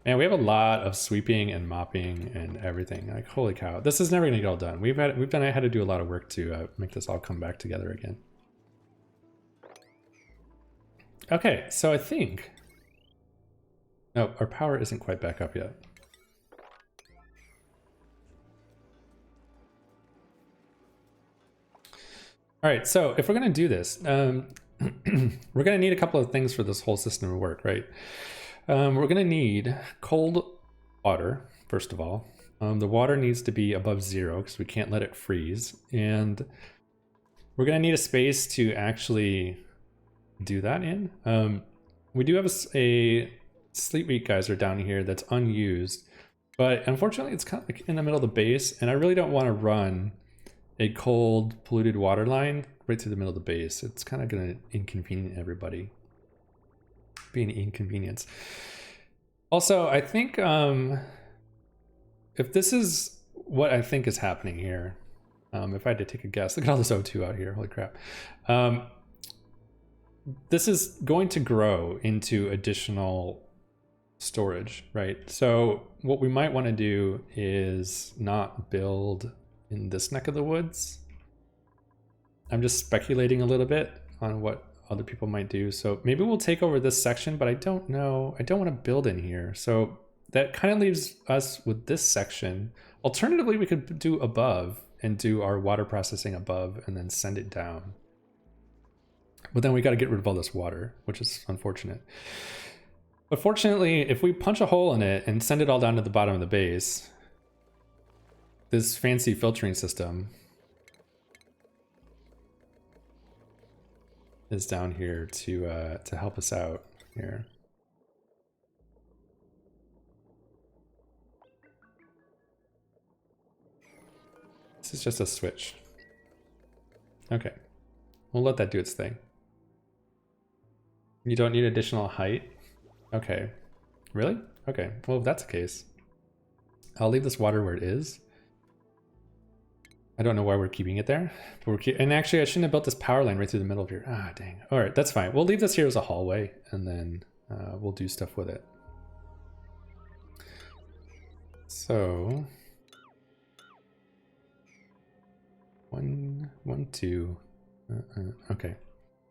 Man, we have a lot of sweeping and mopping and everything. Like, holy cow. This is never gonna get all done. I had to do a lot of work to make this all come back together again. Okay, so I think... No, our power isn't quite back up yet. All right, so if we're gonna do this, we're gonna need a couple of things for this whole system to work, right? We're gonna need cold water, first of all. The water needs to be above 0 because we can't let it freeze. And we're gonna need a space to actually do that in. We do have a Sleet weak geyser down here that's unused, but unfortunately it's kind of like in the middle of the base, and I really don't want to run a cold polluted water line right through the middle of the base. It's kind of going to inconvenience everybody. Be an inconvenience. Also, I think if this is what I think is happening here, if I had to take a guess, look at all this O2 out here, holy crap. This is going to grow into additional storage, right? So what we might want to do is not build in this neck of the woods. I'm just speculating a little bit on what other people might do. So maybe we'll take over this section, but I don't know. I don't want to build in here. So that kind of leaves us with this section. Alternatively, we could do above and do our water processing above and then send it down. But then we got to get rid of all this water, which is unfortunate. But fortunately, if we punch a hole in it and send it all down to the bottom of the base, this fancy filtering system is down here to help us out here. This is just a switch. Okay, we'll let that do its thing. You don't need additional height. Okay, really? Okay, well, if that's the case, I'll leave this water where it is. I don't know why we're keeping it there, but and actually I shouldn't have built this power line right through the middle of here. Ah, dang. All right, that's fine. We'll leave this here as a hallway, and then we'll do stuff with it. So, 1, 2. Okay.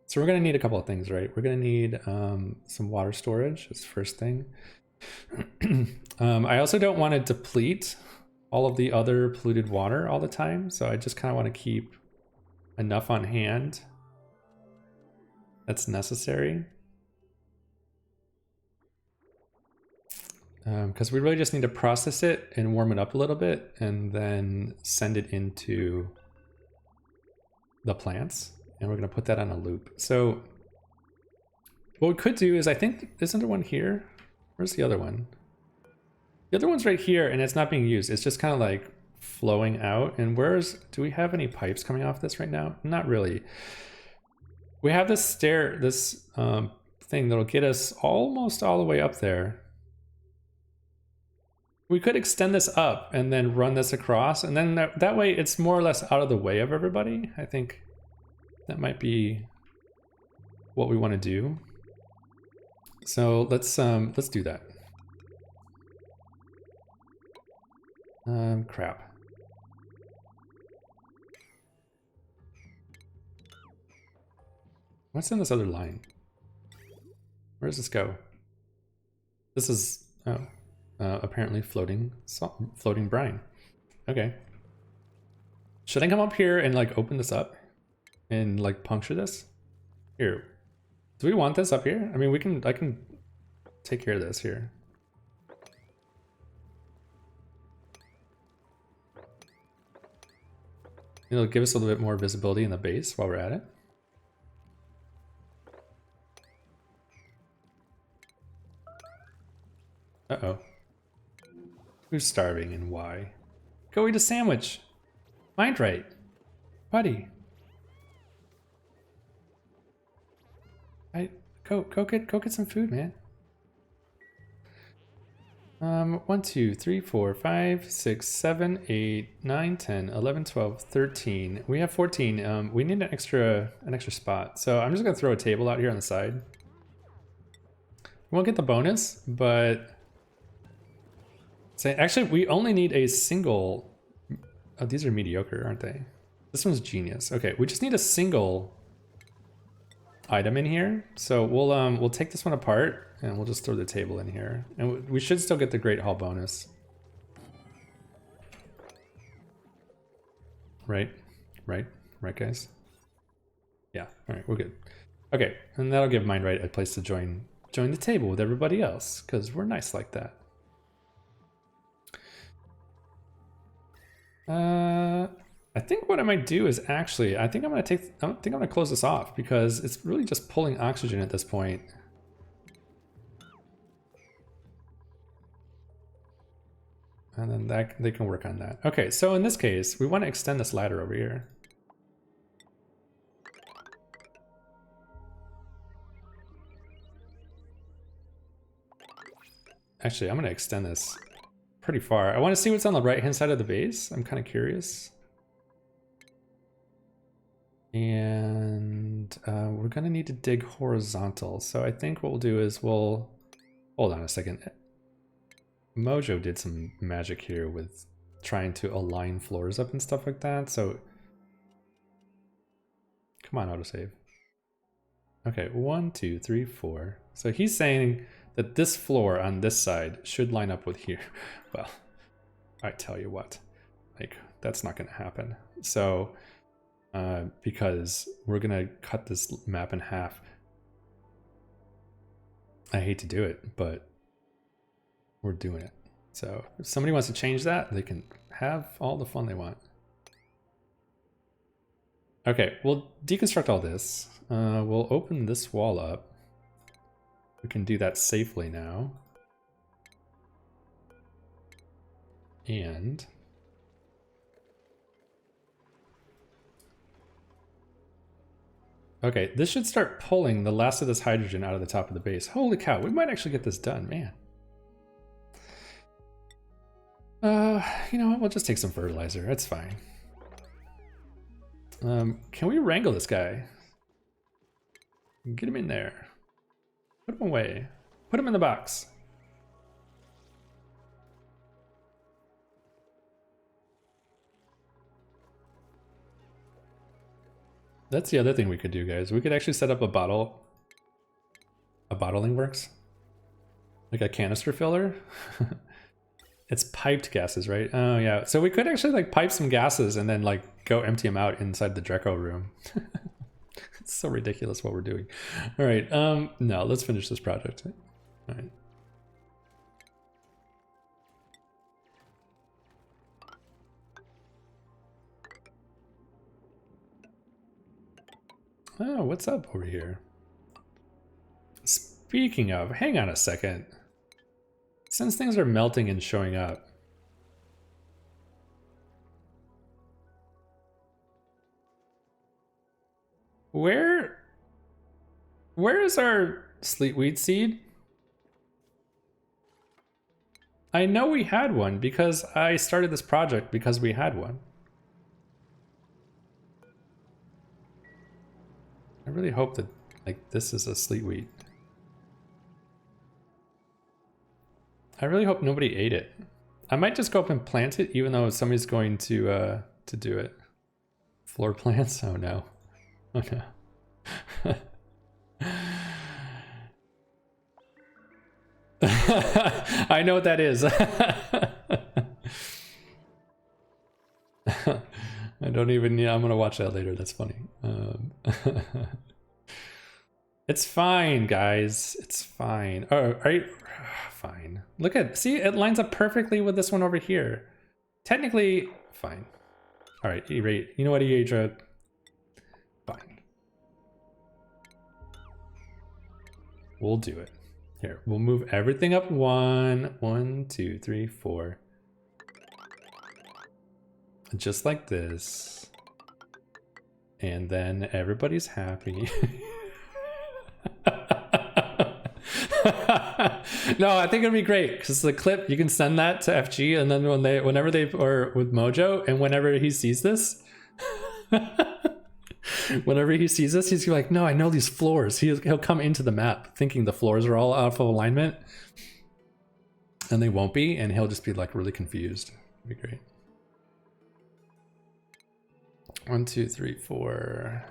So we're gonna need a couple of things, right? We're gonna need some water storage as the first thing. I also don't want to deplete all of the other polluted water all the time, so I just kind of want to keep enough on hand that's necessary. Because we really just need to process it and warm it up a little bit and then send it into the plants. And we're going to put that on a loop. So what we could do is, I think, isn't there one here? Where's the other one? The other one's right here, and it's not being used. It's just kind of like flowing out. And do we have any pipes coming off this right now? Not really. We have this thing that'll get us almost all the way up there. We could extend this up and then run this across, and then that way it's more or less out of the way of everybody. I think that might be what we want to do. So let's do that. Crap. What's in this other line? Where does this go? This is apparently floating brine. Okay. Should I come up here and like open this up and like puncture this? Here. Do we want this up here? I mean, I can take care of this here. It'll give us a little bit more visibility in the base while we're at it. Uh-oh. Who's starving and why? Go eat a sandwich. Mind right. Buddy. Go get some food, man. 1, 2, 3, 4, 5, 6, 7, 8, 9, 10, 11, 12, 13. We have 14. We need an extra spot. So I'm just gonna throw a table out here on the side. We won't get the bonus, but So actually, we only need a single. Oh, these are mediocre, aren't they? This one's genius. Okay, we just need a single item in here. So we'll take this one apart and we'll just throw the table in here, and we should still get the Great Hall bonus. Right, guys. Yeah. All right, we're good. Okay, and that'll give Mindright a place to join the table with everybody else because we're nice like that. I think what I might do is actually, I think I'm gonna close this off because it's really just pulling oxygen at this point. And then they can work on that. Okay, so in this case, we want to extend this ladder over here. Actually, I'm gonna extend this pretty far. I want to see what's on the right-hand side of the base. I'm kind of curious. And we're gonna need to dig horizontal. So I think what we'll do is hold on a second. Mojo did some magic here with trying to align floors up and stuff like that. So come on, autosave. Okay, 1, 2, 3, 4. So he's saying that this floor on this side should line up with here. Well, I tell you what, like that's not gonna happen. So because we're gonna cut this map in half. I hate to do it, but we're doing it. So if somebody wants to change that, they can have all the fun they want. Okay, we'll deconstruct all this. We'll open this wall up. We can do that safely now. And okay, this should start pulling the last of this hydrogen out of the top of the base. Holy cow, we might actually get this done, man. You know what, we'll just take some fertilizer, it's fine. Can we wrangle this guy? Get him in there. Put him away. Put him in the box. That's the other thing we could do, guys. We could actually set up a bottling works. Like a canister filler. It's piped gases, right? Oh yeah. So we could actually like pipe some gases and then like go empty them out inside the Dreco room. It's so ridiculous what we're doing. All right, no, let's finish this project. All right. Oh, what's up over here? Speaking of, hang on a second. Since things are melting and showing up, where is our sleet weed seed? I know we had one because I started this project because we had one. I really hope that like this is a sleet weed. I really hope nobody ate it. I might just go up and plant it, even though somebody's going to do it. Floor plants? Oh no. Oh no. I know what that is. I don't even, yeah, I'm gonna watch that later. That's funny. It's fine, guys. It's fine. Oh, right. Fine. Look at, see, it lines up perfectly with this one over here. Technically, fine. All right, E-rate. You know what, Eadra? Fine. We'll do it. Here, we'll move everything up 1, 2, 3, 4. Just like this. And then everybody's happy. No, I think it'd be great because the clip, you can send that to FG, and then whenever they or with Mojo, and whenever he sees this, he's like, no, I know these floors. He'll come into the map thinking the floors are all out of alignment, And they won't be, and he'll just be like really confused. It'd be great. 1, 2, 3, 4.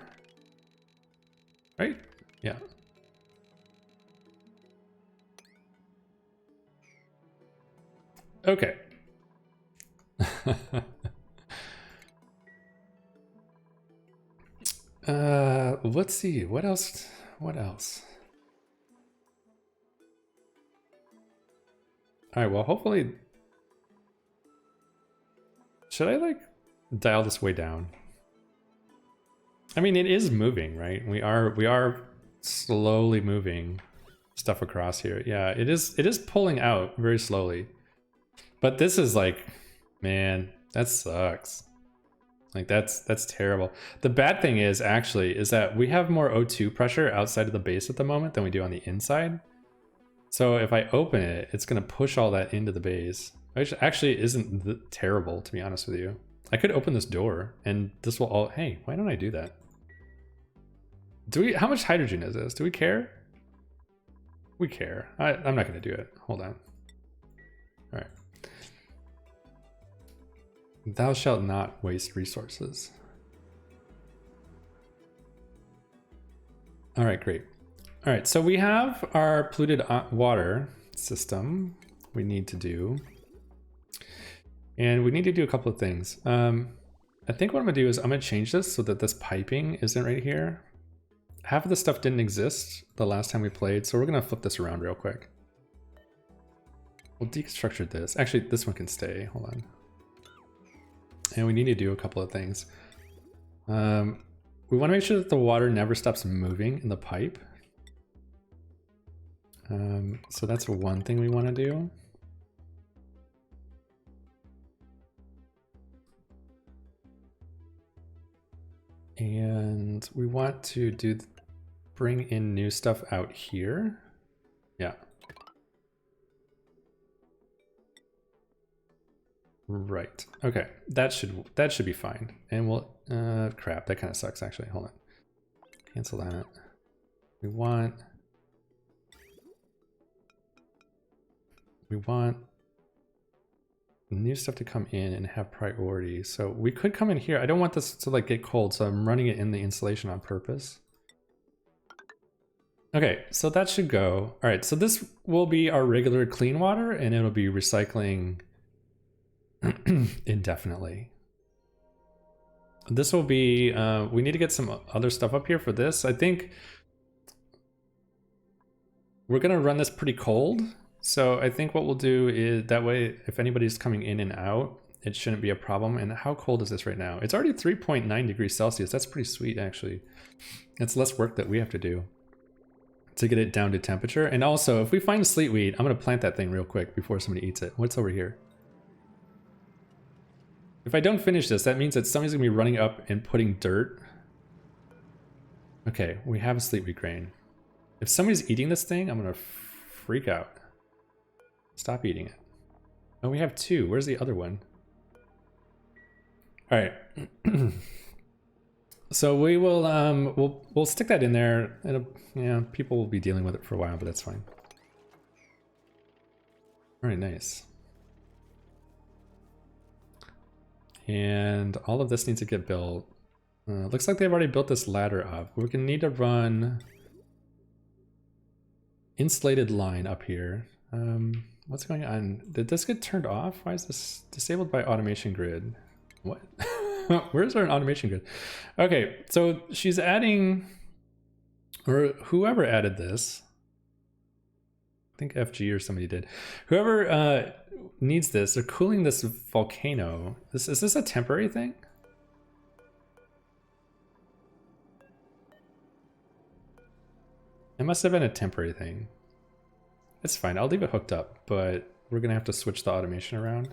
Right? Yeah. Okay. Let's see. What else? What else? All right, well, hopefully... Should I, like, dial this way down? I mean, it is moving, right? We are slowly moving stuff across here. Yeah, it is pulling out very slowly. But this is like, man, that sucks. Like, that's terrible. The bad thing is, actually, is that we have more O2 pressure outside of the base at the moment than we do on the inside. So if I open it, it's going to push all that into the base. Which actually isn't terrible, to be honest with you. I could open this door, and this will all... Hey, why don't I do that? Do we... How much hydrogen is this? Do we care? We care. I'm not going to do it. Hold on. All right. Thou shalt not waste resources. All right, great. All right, so we have our polluted water system we need to do. And we need to do a couple of things. I think what I'm gonna do is I'm gonna change this so that this piping isn't right here. Half of the stuff didn't exist the last time we played, so we're gonna flip this around real quick. We'll destructure this. Actually, this one can stay, hold on. And we need to do a couple of things. We wanna make sure that the water never stops moving in the pipe. So that's one thing we wanna do. And we want to bring in new stuff out here. Yeah. Right. Okay. That should be fine. And we'll crap, that kind of sucks actually. Hold on. Cancel that. We want new stuff to come in and have priority. So we could come in here. I don't want this to like get cold, so I'm running it in the installation on purpose. Okay, so that should go. All right, so this will be our regular clean water, and it'll be recycling indefinitely. This will be, we need to get some other stuff up here for this. I think we're gonna run this pretty cold. So I think what we'll do is that way, if anybody's coming in and out, it shouldn't be a problem. And how cold is this right now? It's already 3.9 degrees Celsius. That's pretty sweet, actually. It's less work that we have to do to get it down to temperature. And also, if we find a sleet weed, I'm gonna plant that thing real quick before somebody eats it. What's over here? If I don't finish this, that means that somebody's gonna be running up and putting dirt. Okay, we have a sleet weed grain. If somebody's eating this thing, I'm gonna freak out. Stop eating it. Oh, we have 2. Where's the other one? All right. So we will we'll stick that in there. It'll, yeah, people will be dealing with it for a while, but that's fine. All right, nice. And all of this needs to get built. Looks like they've already built this ladder up. We're gonna need to run insulated line up here. What's going on? Did this get turned off? Why is this disabled by automation grid? What? Where's our automation grid? Okay, so she's adding, or whoever added this, I think FG or somebody did. Whoever needs this, they're cooling this volcano. Is this a temporary thing? It must have been a temporary thing. It's fine, I'll leave it hooked up, but we're gonna have to switch the automation around.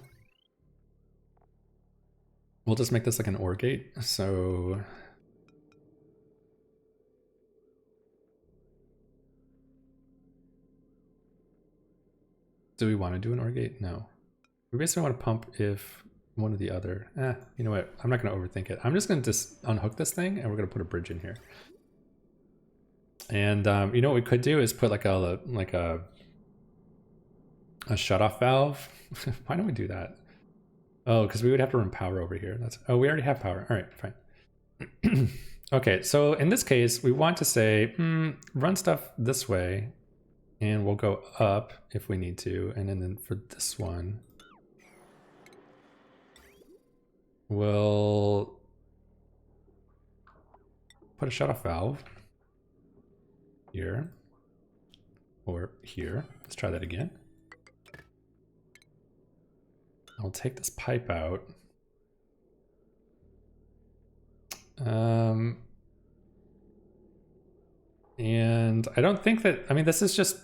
We'll just make this like an OR gate, so... Do we want to do an OR gate? No. We basically want to pump if one or the other. You know what? I'm not going to overthink it. I'm just going to just unhook this thing, and we're going to put a bridge in here. And you know what we could do is put like a A shutoff valve? Why don't we do that? Oh, because we would have to run power over here. That's, oh, we already have power. All right, fine. Okay, so in this case, we want to say, run stuff this way, and we'll go up if we need to. And then for this one, we'll put a shutoff valve here or here. Let's try that again. I'll take this pipe out. And I don't think that, I mean, this is just,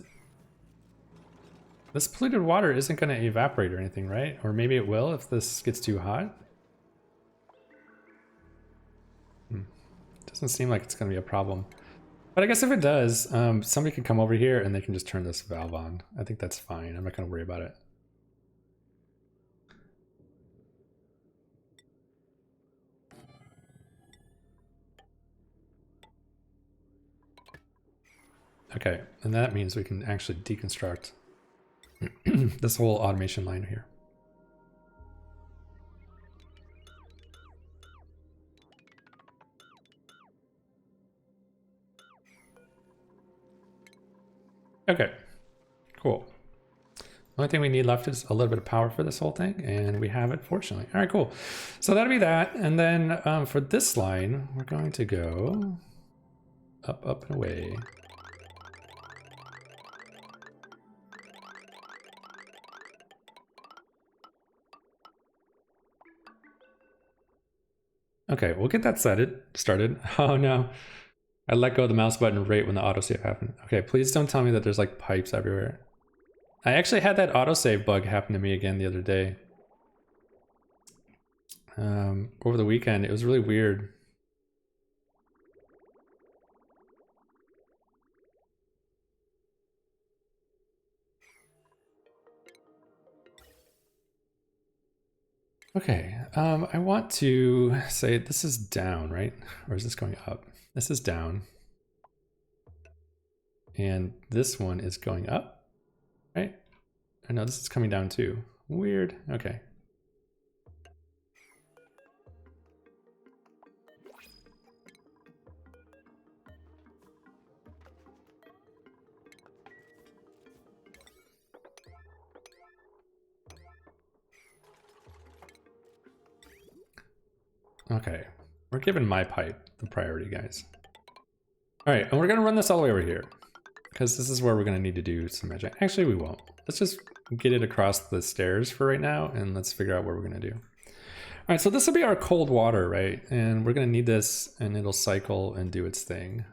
this polluted water isn't going to evaporate or anything, right? Or maybe it will if this gets too hot. Doesn't seem like it's going to be a problem. But I guess if it does, somebody can come over here and they can just turn this valve on. I think that's fine. I'm not going to worry about it. Okay, and that means we can actually deconstruct this whole automation line here. Okay, cool. The only thing we need left is a little bit of power for this whole thing, and we have it, fortunately. All right, cool. So that'll be that. And then for this line, we're going to go up, up, and away. Okay, we'll get that started. Oh no. I let go of the mouse button right when the autosave happened. Okay, please don't tell me that there's like pipes everywhere. I actually had that autosave bug happen to me again the other day. Over the weekend, it was really weird. Okay, I want to say this is down, right? Or is this going up? This is down. And this one is going up, right? I know this is coming down too. Weird, okay. Okay, we're giving my pipe the priority, guys. All right, and we're gonna run this all the way over here because this is where we're gonna need to do some magic. Actually, we won't. Let's just get it across the stairs for right now, and let's figure out what we're gonna do. All right, so this will be our cold water, right? And we're gonna need this, and it'll cycle and do its thing.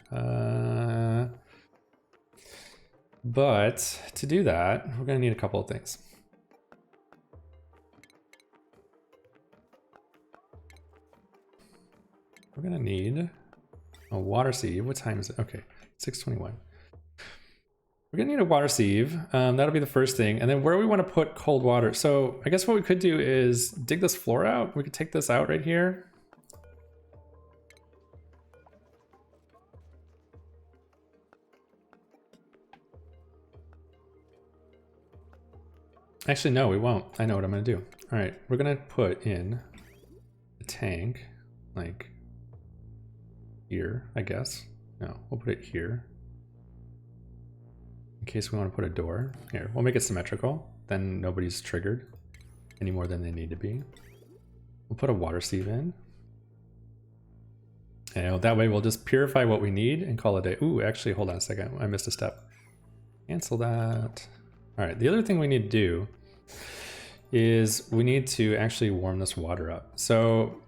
But to do that, we're gonna need a couple of things. We're gonna need a water sieve. What time is it? Okay, 6:21. We're gonna need a water sieve. That'll be the first thing. And then where we want to put cold water. So I guess what we could do is dig this floor out. We could take this out right here. Actually, no, we won't. I know what I'm gonna do. All right, we're gonna put in a tank, like here, I guess. No, we'll put it here. In case we want to put a door. Here, we'll make it symmetrical. Then nobody's triggered any more than they need to be. We'll put a water sieve in. And that way we'll just purify what we need and call it a day. Ooh, actually, hold on a second. I missed a step. Cancel that. All right, the other thing we need to do is we need to actually warm this water up. So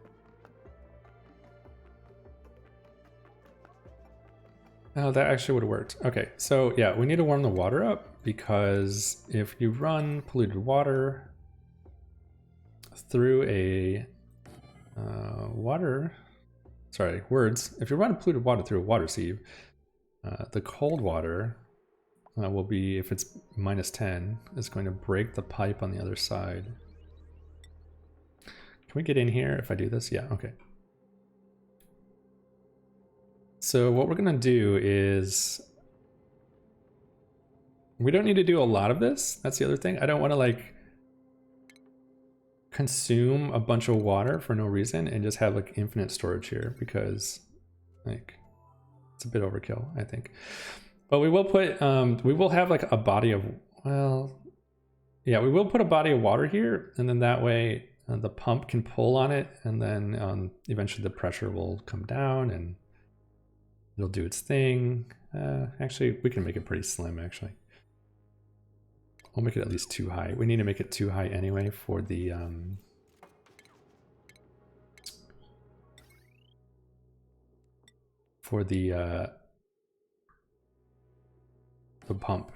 oh, that actually would have worked. Okay, so yeah, we need to warm the water up because if you run polluted water through a if you run polluted water through a water sieve, the cold water will be, if it's -10, is going to break the pipe on the other side. Can we get in here if I do this? Yeah, okay. So what we're gonna do is We don't need to do a lot of this. That's the other thing. I don't want to like consume a bunch of water for no reason and just have like infinite storage here, because like it's a bit overkill, I think. But we will put we will have like a body of, well, yeah, we will put a body of water here, and then that way the pump can pull on it, and then eventually the pressure will come down and it'll do its thing. Actually, we can make it pretty slim, actually. We'll make it at least too high. We need to make it too high anyway for the pump.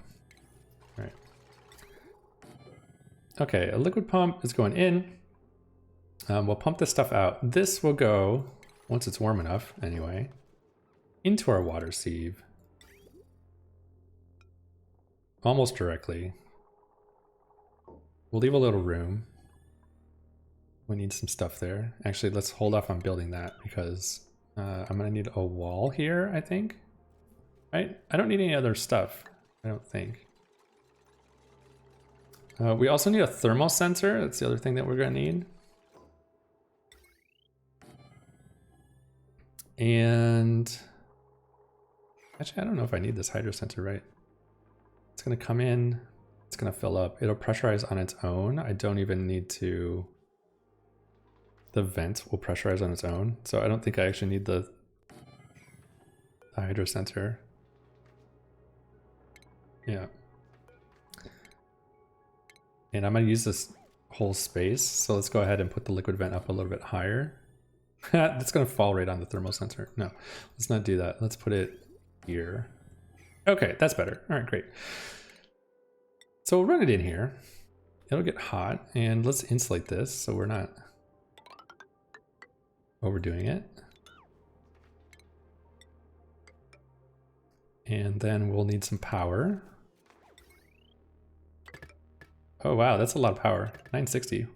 All right. Okay, a liquid pump is going in. We'll pump this stuff out. This will go, once it's warm enough anyway, into our water sieve. Almost directly. We'll leave a little room. We need some stuff there. Actually, let's hold off on building that because I'm gonna need a wall here, I think. Right? I don't need any other stuff, I don't think. We also need a thermal sensor. That's the other thing that we're gonna need. And actually, I don't know if I need this hydro sensor, right? It's gonna come in, it's gonna fill up. It'll pressurize on its own. I don't even need to, the vent will pressurize on its own. So I don't think I actually need the hydro sensor. Yeah. And I'm gonna use this whole space. So let's go ahead and put the liquid vent up a little bit higher. That's gonna fall right on the thermal sensor. No, let's not do that. Let's put it here. Okay, that's better. All right, great. So we'll run it in here. It'll get hot, and let's insulate this so we're not overdoing it. And then we'll need some power. Oh wow, that's a lot of power. 960.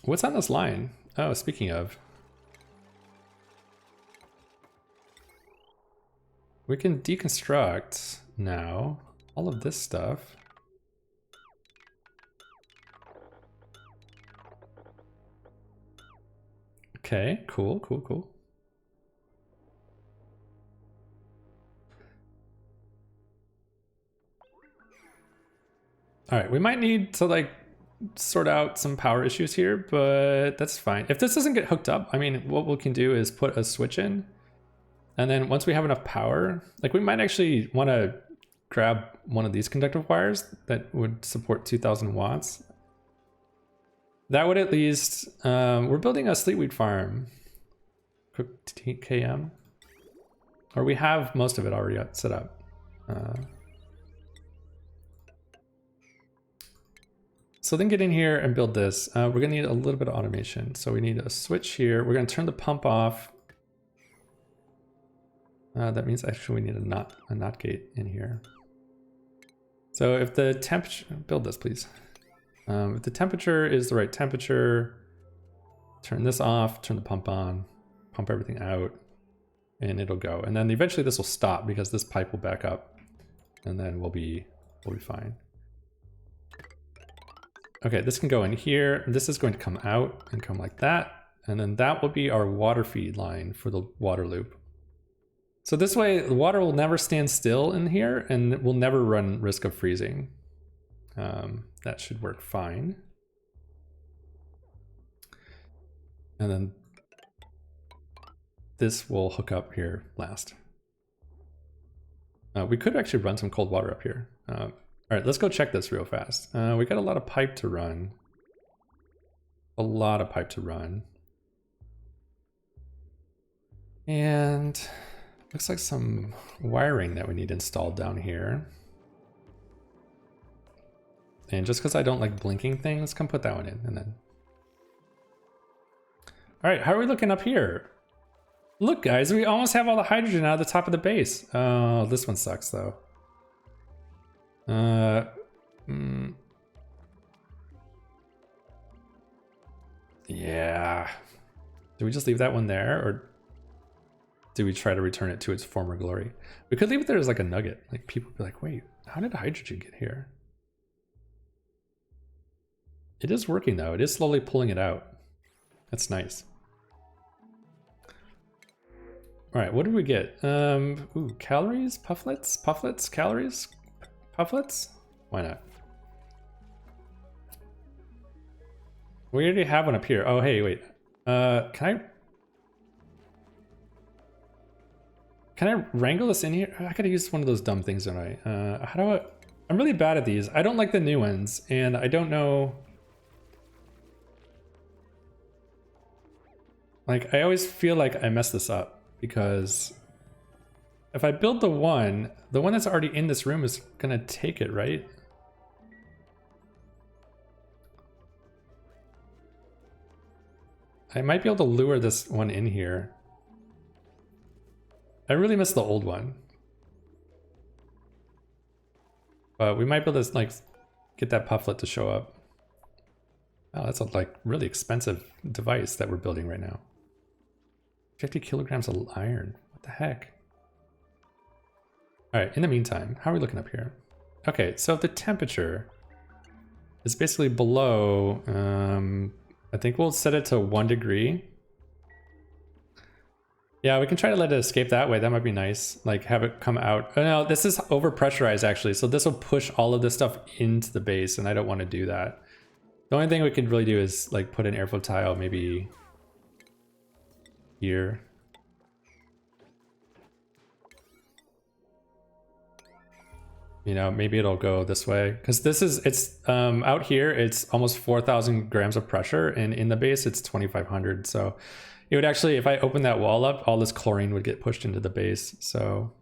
What's on this line? Oh, speaking of. We can deconstruct now all of this stuff. Okay, cool, cool, cool. All right, we might need to like sort out some power issues here, but that's fine. If this doesn't get hooked up, I mean, what we can do is put a switch in, and then once we have enough power, like we might actually want to grab one of these conductive wires that would support 2000 watts. That would at least, we're building a Sleet farm, cooked KM, or we have most of it already set up. So then get in here and build this. We're gonna need a little bit of automation. So we need a switch here. We're gonna turn the pump off. That means actually we need a NOT gate in here. So if the temperature, build this please. If the temperature is the right temperature, turn this off, turn the pump on, pump everything out, and it'll go. And then eventually this will stop because this pipe will back up, and then we'll be fine. Okay, this can go in here. This is going to come out and come like that. And then that will be our water feed line for the water loop. So this way, the water will never stand still in here and it will never run risk of freezing. That should work fine. And then this will hook up here last. We could actually run some cold water up here. All right, let's go check this real fast. We got a lot of pipe to run. A lot of pipe to run. And looks like some wiring that we need installed down here. And just because I don't like blinking things, come put that one in and then. All right, how are we looking up here? Look guys, we almost have all the hydrogen out of the top of the base. Oh, this one sucks though. Yeah. Do we just leave that one there or? do we try to return it to its former glory? We could leave it there as like a nugget. Like people would be like, wait, how did hydrogen get here? It is working though. It is slowly pulling it out. That's nice. All right, what did we get? Ooh, calories, pufflets, calories, pufflets? Why not? We already have one up here. Oh, hey, wait. Can I wrangle this in here? I gotta use one of those dumb things, don't I? How do I? I'm really bad at these. I don't like the new ones, and I don't know. Like, I always feel like I mess this up because if I build the one that's already in this room is gonna take it, right? I might be able to lure this one in here. I really miss the old one. But we might be able to like get that pufflet to show up. Oh, that's a like really expensive device that we're building right now. 50 kilograms of iron. What the heck? All right, in the meantime, how are we looking up here? Okay, so if the temperature is basically below, I think we'll set it to 1 degree. Yeah, we can try to let it escape that way. That might be nice. Like have it come out. Oh no, this is over pressurized actually. So this will push all of this stuff into the base and I don't want to do that. The only thing we could really do is like put an airflow tile maybe here. You know, maybe it'll go this way because it's out here it's almost 4,000 grams of pressure and in the base it's 2,500. So it would actually, if I open that wall up, all this chlorine would get pushed into the base. So,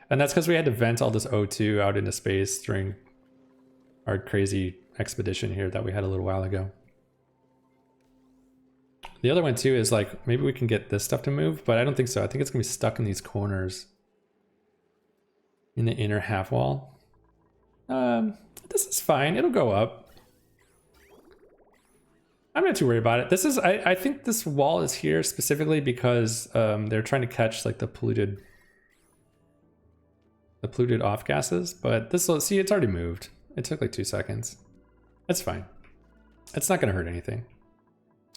and that's because we had to vent all this O2 out into space during our crazy expedition here that we had a little while ago. The other one too is like, maybe we can get this stuff to move, but I don't think so. I think it's gonna be stuck in these corners in the inner half wall. This is fine, it'll go up. I'm not too worried about it. This is, I think this wall is here specifically because they're trying to catch like the polluted off gases, but this will, see, it's already moved. It took like 2 seconds. That's fine. It's not gonna hurt anything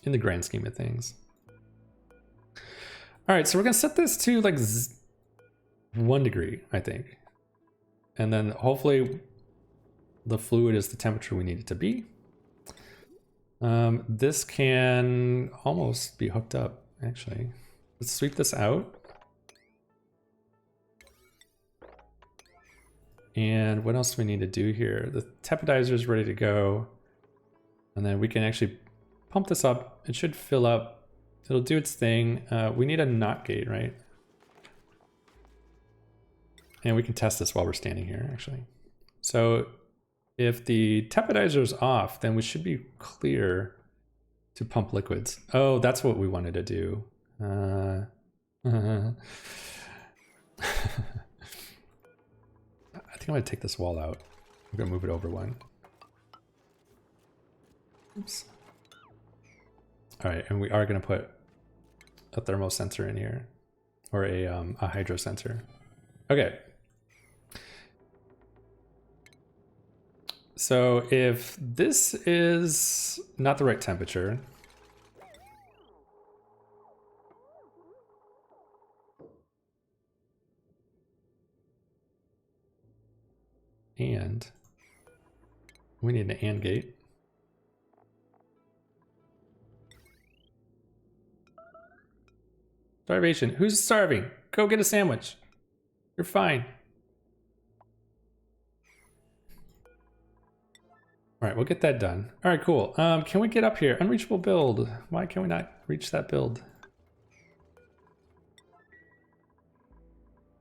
in the grand scheme of things. All right, so we're gonna set this to like 1 degree, I think. And then hopefully the fluid is the temperature we need it to be. This can almost be hooked up, actually. Let's sweep this out. And what else do we need to do here? The tepodizer is ready to go. And then we can actually pump this up. It should fill up. It'll do its thing. We need a NOT gate, right? And we can test this while we're standing here, actually. So if the tepodizer is off, then we should be clear to pump liquids. Oh, that's what we wanted to do. I think I'm gonna take this wall out. I'm gonna move it over one. Oops. All right, and we are gonna put a thermal sensor in here, or a hydro sensor. Okay. So if this is not the right temperature, and we need an AND gate. Starvation. Who's starving? Go get a sandwich. You're fine. All right, we'll get that done. All right, cool. Can we get up here? Unreachable build. Why can we not reach that build?